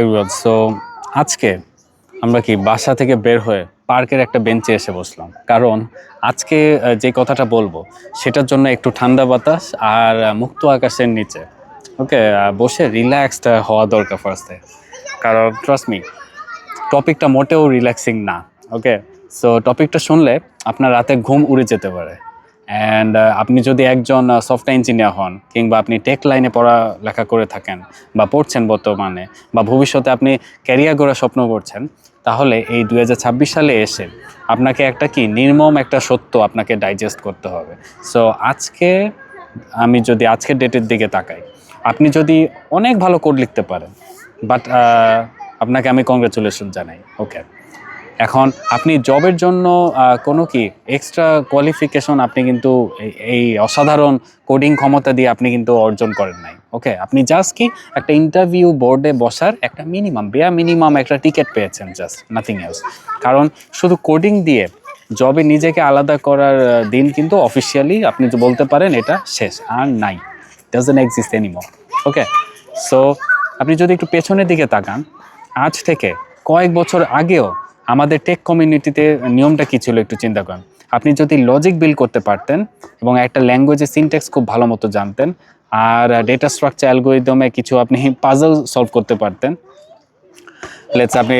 Everyone so আজকে আমরা কি বাসা থেকে বের হয়ে পার্কের একটা বেঞ্চে এসে বসলাম, কারণ আজকে যে কথাটা বলবো সেটার জন্য একটু ঠান্ডা বাতাস আর মুক্ত আকাশের নিচে ওকে বসে রিল্যাক্সড হওয়া দরকার ফার্স্টে। কারণ ট্রাস্ট মি, টপিকটা মোটেও রিল্যাক্সিং না। ওকে, সো টপিকটা শুনলে আপনার রাতে ঘুম উড়ে যেতে পারে। অ্যান্ড আপনি যদি একজন সফটওয়্যার ইঞ্জিনিয়ার হন, কিংবা আপনি টেক লাইনে পড়ালেখা করে থাকেন বা পড়ছেন বর্তমানে, বা ভবিষ্যতে আপনি ক্যারিয়ার গড়ার স্বপ্ন করছেন, তাহলে এই 2026 সালে এসে আপনাকে একটা কি নির্মম একটা সত্য আপনাকে ডাইজেস্ট করতে হবে। সো আজকে আমি যদি আজকের ডেটের দিকে তাকাই, আপনি যদি অনেক ভালো কোড লিখতে পারেন, বাট আপনাকে আমি কংগ্রেচুলেশন জানাই। ওকে, এখন আপনি জবের জন্য কোনো কি এক্সট্রা কোয়ালিফিকেশন আপনি কিন্তু এই অসাধারণ কোডিং ক্ষমতা দিয়ে আপনি কিন্তু অর্জন করেন নাই। ওকে, আপনি জাস্ট কি একটা ইন্টারভিউ বোর্ডে বসার একটা মিনিমাম একটা টিকিট পেয়েছেন, জাস্ট নাথিং এলস। কারণ শুধু কোডিং দিয়ে জবে নিজেকে আলাদা করার দিন কিন্তু অফিসিয়ালি আপনি তো বলতে পারেন এটা শেষ, আর নাই, doesn't exist anymore. Okay, so আপনি যদি একটু পেছনের দিকে তাকান, আজ থেকে কয়েক বছর আগেও আমাদের টেক কমিউনিটিতে নিয়মটা কী ছিল একটু চিন্তা করেন। আপনি যদি লজিক বিল্ড করতে পারতেন এবং একটা ল্যাঙ্গুয়েজের সিনট্যাক্স খুব ভালো মতো জানতেন, আর ডেটা স্ট্রাকচার অ্যালগোরিদমে কিছু আপনি পাজল সলভ করতে পারতেন, লেটস আপনি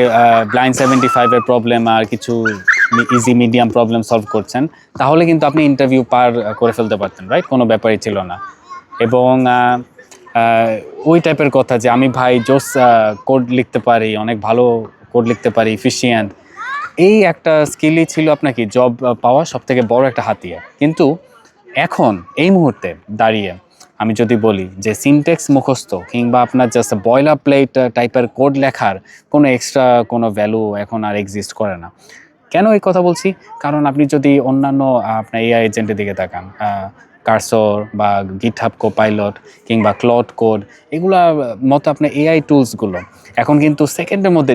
ব্লাইন্ড 75-এর প্রবলেম আর কিছু ইজি মিডিয়াম প্রবলেম সলভ করছেন, তাহলে কিন্তু আপনি ইন্টারভিউ পার করে ফেলতে পারতেন, রাইট? কোনো ব্যাপারই ছিল না। এবং ওই টাইপের কথা যে আমি ভাই জোস কোড লিখতে পারি, অনেক ভালো কোড লিখতে পারি, এফিশিয়েন্ট, এই একটা স্কিলই ছিল আপনাকে জব পাওয়া সব থেকে বড় একটা হাতিয়ার। কিন্তু এখন এই মুহূর্তে দাঁড়িয়ে আমি যদি বলি যে সিনট্যাক্স মুখস্থ কিংবা আপনার জাস্ট বয়লার প্লেট টাইপের কোড লেখার কোনো এক্সট্রা কোনো ভ্যালু এখন আর এক্সিস্ট করে না। কেন এই কথা বলছি? কারণ আপনি যদি অন্যান্য আপনার এআই এজেন্টের দিকে তাকান, কার্সর বা গিটহাব কোপাইলট কিংবা ক্লড কোড, এগুলোর মতো আপনার এআই টুলসগুলো এখন কিন্তু সেকেন্ডের মধ্যে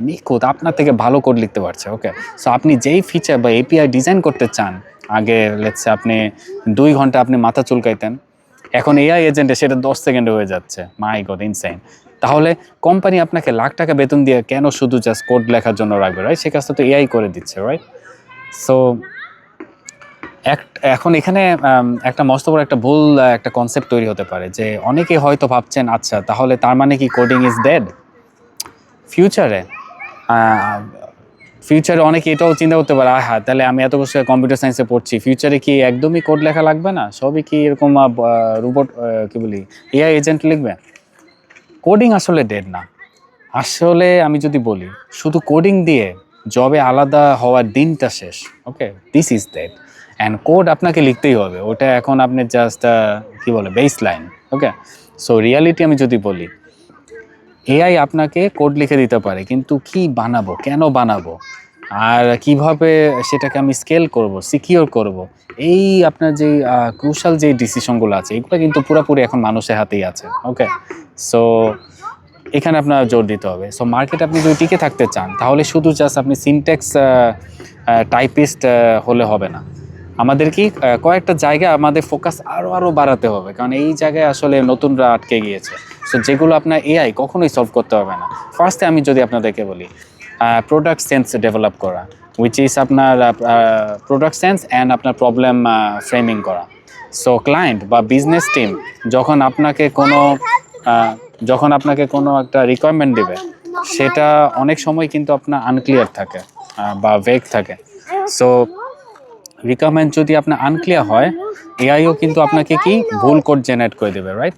নিখুঁত আপনার থেকে ভালো কোড লিখতে পারছে। ওকে, সো আপনি যেই ফিচার বা এপিআই ডিজাইন করতে চান, আগে লেটসে আপনি 2 ঘন্টা আপনি মাথা চুলকাইতেন, এখন এআই এজেন্টে সেটা 10 সেকেন্ডে হয়ে যাচ্ছে। মাই গড, ইনসেইন। তাহলে কোম্পানি আপনাকে লাখ টাকা বেতন দিয়ে কেন শুধু জাস্ট কোড লেখার জন্য রাখবে, রাইট? সে কাজটা তো এআই করে দিচ্ছে, রাইট? সো এখন এখানে একটা মস্ত বড় একটা ভুল একটা কনসেপ্ট তৈরি হতে পারে যে অনেকে হয়তো ভাবছেন, আচ্ছা তাহলে তার মানে কি কোডিং ইজ ডেড? ফিউচারে ফিউচারে অনেকে এটাও চিন্তা করতে পারে, হ্যাঁ তাহলে আমি এত বছর কম্পিউটার সায়েন্সে পড়ছি, ফিউচারে কি একদমই কোড লেখা লাগবে না, সবই কি এরকম রোবট কি বলি এআই এজেন্ট লিখবে? কোডিং আসলে ডেড না। আসলে আমি যদি বলি শুধু কোডিং দিয়ে জবে আলাদা হওয়ার দিনটা শেষ। Okay, this is dead. And code আপনাকে লিখতেই হবে, ওটা এখন আপনি জাস্ট কি বলে base line. Okay, so reality আমি যদি বলি, এআই আপনাকে কোড লিখে দিতে পারে, কিন্তু কি বানাবো, কেন বানাবো, আর কিভাবে সেটাকে আমি স্কেল করব, সিকিউর করব, এই আপনার যে ক্রুশাল যে ডিসিশনগুলো আছে, এগুলো কিন্তু পুরোপুরি এখন মানুষের হাতেই আছে। ওকে, সো এখানে আপনার জোর দিতে হবে। সো মার্কেট আপনি যদি টিকে থাকতে চান, তাহলে শুধু জাস্ট আপনি সিনট্যাক্স টাইপিস্ট হলে হবে না। আমাদের কি কয়েকটা জায়গায় আমাদের ফোকাস আরও বাড়াতে হবে, কারণ এই জায়গায় আসলে নতুনরা আটকে গিয়েছে। সো যেগুলো আপনার এআই কখনোই সলভ করতে হবে না। ফার্স্টে আমি যদি আপনাদেরকে বলি, প্রোডাক্ট সেন্স ডেভেলপ করা, উইচ ইজ আপনার প্রোডাক্ট সেন্স অ্যান্ড আপনার প্রবলেম ফ্রেমিং করা। সো ক্লায়েন্ট বা বিজনেস টিম যখন আপনাকে কোনো একটা রিকোয়ারমেন্ট দেবে, সেটা অনেক সময় কিন্তু আপনার আনক্লিয়ার থাকে বা ভেগ থাকে। সো রিকোয়ারমেন্ট যদি আপনার আনক্লিয়ার হয়, এআইও কিন্তু আপনাকে কি ভুল কোড জেনারেট করে দেবে, রাইট?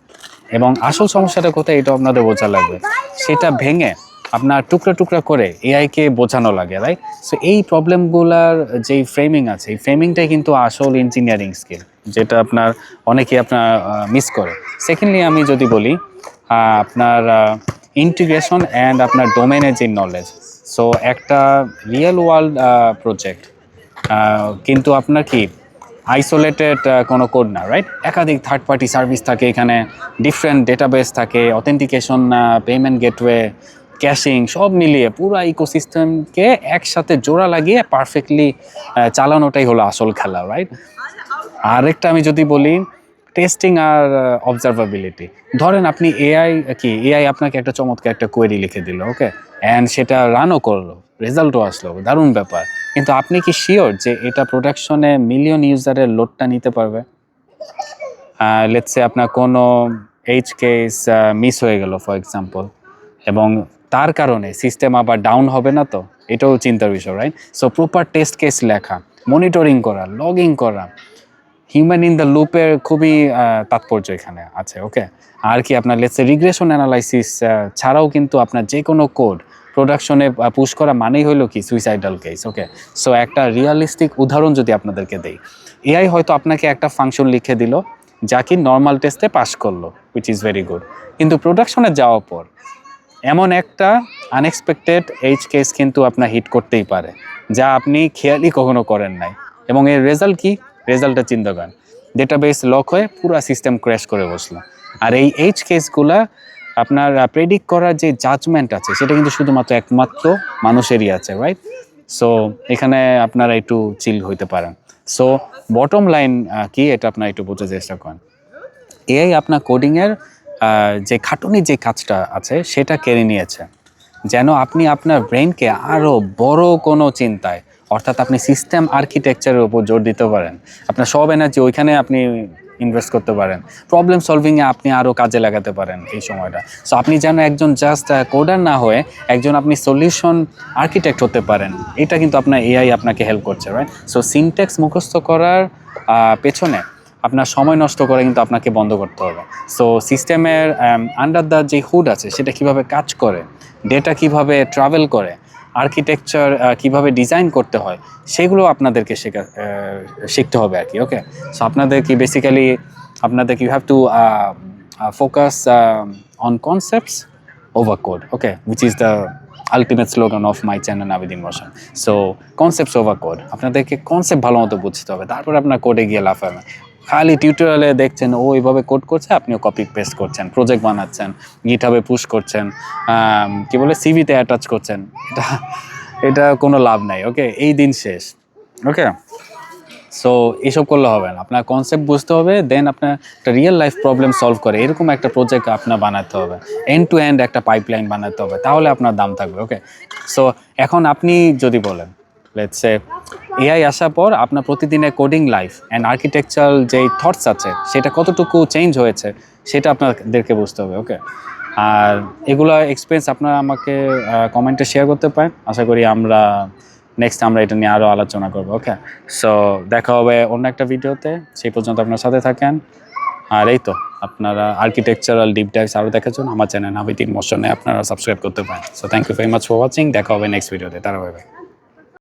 এবং আসল সমস্যাটা কোথায় এটা আপনাদের বোঝা লাগবে, সেটা ভেঙে আপনার টুকরা করে এআইকে বোঝানো লাগে, রাইট? সো এই প্রবলেমগুলার যেই ফ্রেমিং আছে, এই ফ্রেমিংটাই কিন্তু আসল ইঞ্জিনিয়ারিং স্কিল, যেটা আপনার অনেকেই আপনার মিস করে। সেকেন্ডলি আমি যদি বলি আপনার ইন্টিগ্রেশন অ্যান্ড আপনার ডোমেনের যে নলেজ। সো একটা রিয়েল ওয়ার্ল্ড প্রজেক্ট কিন্তু আপনার কি আইসোলেটেড কোনো কোড না, রাইট? একাধিক থার্ড পার্টি সার্ভিস থাকে, এখানে ডিফারেন্ট ডেটাবেস থাকে, অথেন্টিকেশন, পেমেন্ট গেটওয়ে, ক্যাশিং, সব মিলিয়ে পুরো ইকোসিস্টেমকে একসাথে জোড়া লাগিয়ে পারফেক্টলি চালানোটাই হলো আসল খেলা, রাইট? আরেকটা আমি যদি বলি টেস্টিং আর অবজারভেবিলিটি। ধরেন আপনি এআই আপনাকে একটা চমৎকার একটা কোয়েরি লিখে দিল, ওকে, অ্যান্ড সেটা রানও করলো, রেজাল্টও আসলো, দারুণ ব্যাপার। কিন্তু আপনি কি শিওর যে এটা প্রোডাকশনে মিলিয়ন ইউজারের লোডটা নিতে পারবে? লেটস সে আপনার কোনো এইচ কেস মিস হয়ে গেল ফর এক্সাম্পল, এবং তার কারণে সিস্টেম আবার ডাউন হবে না তো? এটাও চিন্তার বিষয়, right? So proper test case লেখা, মনিটরিং করা, লগিং করা, হিউম্যান ইন দ্য লুপের খুবই তাৎপর্য এখানে আছে, ওকে। আর কি আপনার লেটস সে রিগ্রেশন অ্যানালাইসিস ছাড়াও কিন্তু আপনার যে কোনো কোড প্রোডাকশনে পুশ করা মানেই হলো কি সুইসাইডাল কেস, ওকে। সো একটা রিয়ালিস্টিক উদাহরণ যদি আপনাদেরকে দেই, এআই হয়তো আপনাকে একটা ফাংশন লিখে দিল যা কি নর্মাল টেস্টে পাস করলো, হুইচ ইজ ভেরি গুড, কিন্তু প্রোডাকশনে যাওয়ার পর এমন একটা আনএক্সপেক্টেড এইচ কেস কিন্তু আপনার হিট করতেই পারে, যা আপনি খেয়ালই কখনো করেন নাই, এবং এর রেজাল্ট কি? রেজাল্টটা চিন্তা করেন, ডেটাবেস লক হয়ে পুরো সিস্টেম ক্র্যাশ করে বসলো। আর এই এইচ কেসগুলা আপনার প্রেডিক্ট করার যে জাজমেন্ট আছে সেটা কিন্তু শুধুমাত্র একমাত্র মানুষেরই আছে, রাইট? সো এখানে আপনারা একটু চিল হইতে পারেন। সো বটম লাইন কি, এটা আপনারা একটু বোঝার চেষ্টা করেন। এআই আপনার কোডিংয়ের যে খাটুনির যে কাজটা আছে সেটা কেড়ে নিয়েছে, যেন আপনি আপনার ব্রেনকে আরও বড় কোনো চিন্তায়, অর্থাৎ আপনি সিস্টেম আর্কিটেকচারের উপর জোর দিতে পারেন, আপনার সব এনার্জি ওইখানে আপনি ইনভেস্ট করতে পারেন, প্রবলেম সলভিংয়ে আপনি আরও কাজে লাগাতে পারেন এই সময়টা। সো আপনি যেন একজন জাস্ট কোডার না হয়ে একজন আপনি সলিউশন আর্কিটেক্ট হতে পারেন, এটা কিন্তু আপনার এআই আপনাকে হেল্প করছে, রাইট? সো সিনট্যাক্স মুখস্থ করার পেছনে আপনার সময় নষ্ট করে কিন্তু আপনাকে বন্ধ করতে হবে। সো সিস্টেমের আন্ডার দ্য যে হুড আছে সেটা কিভাবে কাজ করে, ডেটা কিভাবে ট্রাভেল করে, আর্কিটেকচার কিভাবে ডিজাইন করতে হয়, সেগুলো আপনাদেরকে শিখতে হবে আর কি, ওকে। সো আপনাদেরকে বেসিক্যালি আপনাদেরকে you have to focus on concepts over code, okay, which is the ultimate slogan of my channel Nabid in motion. So concepts over code, আপনাদেরকে কনসেপ্ট ভালো মতো বুঝতে হবে, তারপর আপনার কোডে গিয়ে লাফাবেন। খালি টিউটোরিয়ালে দেখছেন ও এইভাবে কোড করছে, আপনিও কপি পেস্ট করছেন, প্রজেক্ট বানাচ্ছেন, গিটহাবে পুশ করছেন, কি বলে সিভিতে অ্যাটাচ করছেন, এটা কোনো লাভ নাই, ওকে, এই দিন শেষ, ওকে। সো এইসব করলে হবে না, আপনার কনসেপ্ট বুঝতে হবে, দেন আপনার একটা রিয়েল লাইফ প্রবলেম সলভ করে এরকম একটা প্রজেক্ট আপনার বানাতে হবে, এন্ড টু এন্ড একটা পাইপলাইন বানাতে হবে, তাহলে আপনার দাম থাকবে, ওকে। সো এখন আপনি যদি বলেন লেটস সে এআই আসার পর আপনার প্রতিদিনের কোডিং লাইফ অ্যান্ড আর্কিটেকচারাল যেই থটস আছে সেটা কতটুকু চেঞ্জ হয়েছে সেটা আপনাদেরকে বুঝতে হবে, ওকে। আর এগুলো এক্সপিরিয়েন্স আপনারা আমাকে কমেন্টে শেয়ার করতে পারেন, আশা করি নেক্সট আমরা এটা নিয়ে আরও আলোচনা করবো, ওকে। সো দেখা হবে অন্য একটা ভিডিওতে, সেই পর্যন্ত আপনার সাথে থাকেন। আর এই তো আপনারা আর্কিটেকচারাল ডিপ ডাইভস আরও দেখার জন্য আমার চ্যানেল নাবিদ ইন মোশনে আপনারা সাবস্ক্রাইব করতে পারেন। So thank you very much for watching, দেখা হবে নেক্সট ভিডিওতে, তারা ভাই।